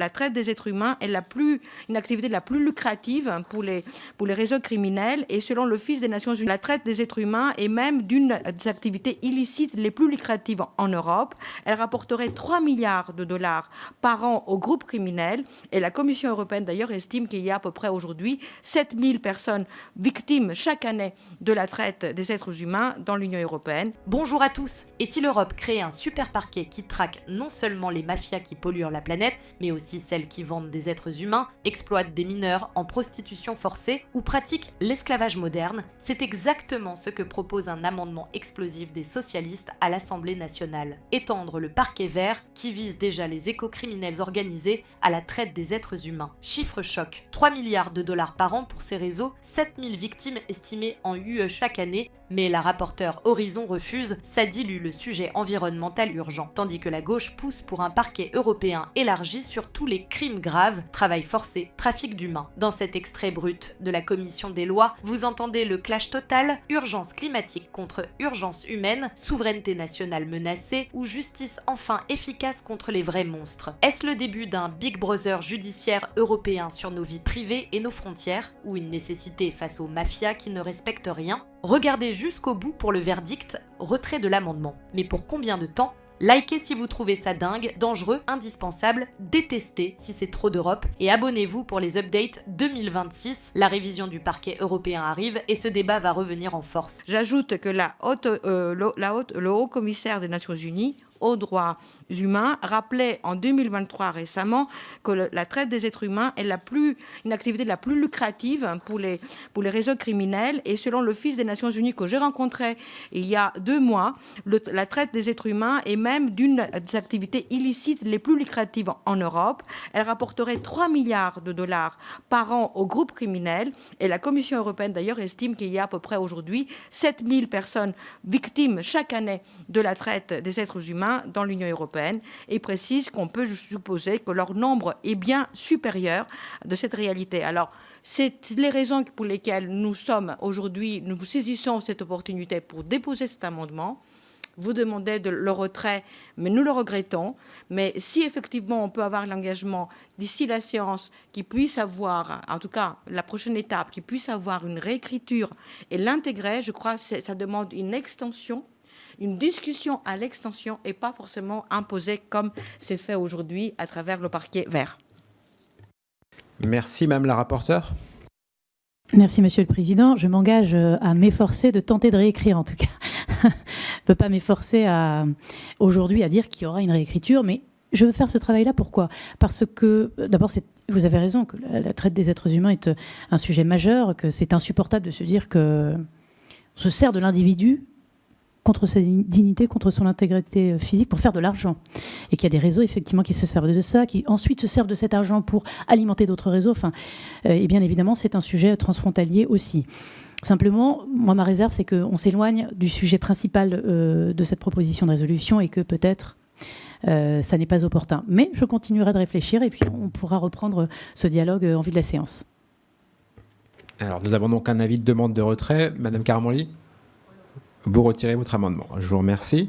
La traite des êtres humains est une activité la plus lucrative pour les réseaux criminels et selon l'Office des Nations Unies, la traite des êtres humains est même d'une des activités illicites les plus lucratives en Europe. Elle rapporterait 3 milliards de dollars par an aux groupes criminels et la Commission européenne d'ailleurs estime qu'il y a à peu près aujourd'hui 7000 personnes victimes chaque année de la traite des êtres humains dans l'Union européenne. Bonjour à tous. Et si l'Europe crée un super parquet qui traque non seulement les mafias qui polluent la planète, mais aussi celles qui vendent des êtres humains, exploitent des mineurs en prostitution forcée ou pratiquent l'esclavage moderne, c'est exactement ce que propose un amendement explosif des socialistes à l'Assemblée nationale. Étendre le parquet vert qui vise déjà les écocriminels organisés à la traite des êtres humains. Chiffre choc, 3 milliards de dollars par an pour ces réseaux, 7000 victimes estimées en UE chaque année, mais la rapporteure Horizon refuse, ça dilue le sujet environnemental urgent, tandis que la gauche pousse pour un parquet européen élargi sur tous les crimes graves, travail forcé, trafic d'humains. Dans cet extrait brut de la commission des lois, vous entendez le clash total, urgence climatique contre urgence humaine, souveraineté nationale menacée ou justice enfin efficace contre les vrais monstres. Est-ce le début d'un Big Brother judiciaire européen sur nos vies privées et nos frontières, ou une nécessité face aux mafias qui ne respectent rien? Regardez jusqu'au bout pour le verdict, retrait de l'amendement. Mais pour combien de temps? Likez si vous trouvez ça dingue, dangereux, indispensable, détestez si c'est trop d'Europe et abonnez-vous pour les updates 2026. La révision du parquet européen arrive et ce débat va revenir en force. J'ajoute que le haut commissaire des Nations Unies aux droits humains rappelait en 2023 récemment que la traite des êtres humains est une activité la plus lucrative pour les réseaux criminels et selon l'Office des Nations Unies que j'ai rencontré il y a 2 mois, la traite des êtres humains est même d'une des activités illicites les plus lucratives en Europe. Elle rapporterait 3 milliards de dollars par an aux groupes criminels et la Commission européenne d'ailleurs estime qu'il y a à peu près aujourd'hui 7000 personnes victimes chaque année de la traite des êtres humains dans l'Union européenne et précise qu'on peut supposer que leur nombre est bien supérieur de cette réalité. Alors, c'est les raisons pour lesquelles nous saisissons cette opportunité pour déposer cet amendement. Vous demandez le retrait, mais nous le regrettons. Mais si effectivement on peut avoir l'engagement d'ici la séance qui puisse avoir, en tout cas la prochaine étape, qui puisse avoir une réécriture et l'intégrer, je crois que ça demande une extension, une discussion à l'extension et pas forcément imposée comme c'est fait aujourd'hui à travers le parquet vert. Merci, Madame la rapporteure. Merci, Monsieur le Président. Je m'engage à m'efforcer de tenter de réécrire, en tout cas. Je ne peux pas m'efforcer aujourd'hui à dire qu'il y aura une réécriture, mais je veux faire ce travail-là. Pourquoi? Parce que, d'abord, vous avez raison, que la traite des êtres humains est un sujet majeur, que c'est insupportable de se dire qu'on se sert de l'individu contre sa dignité, contre son intégrité physique pour faire de l'argent. Et qu'il y a des réseaux, effectivement, qui se servent de ça, qui ensuite se servent de cet argent pour alimenter d'autres réseaux. Et bien évidemment, c'est un sujet transfrontalier aussi. Simplement, moi, ma réserve, c'est qu'on s'éloigne du sujet principal de cette proposition de résolution et que peut-être ça n'est pas opportun. Mais je continuerai de réfléchir et puis on pourra reprendre ce dialogue en vue de la séance. Alors, nous avons donc un avis de demande de retrait. Madame Karamanli, vous retirez votre amendement. Je vous remercie.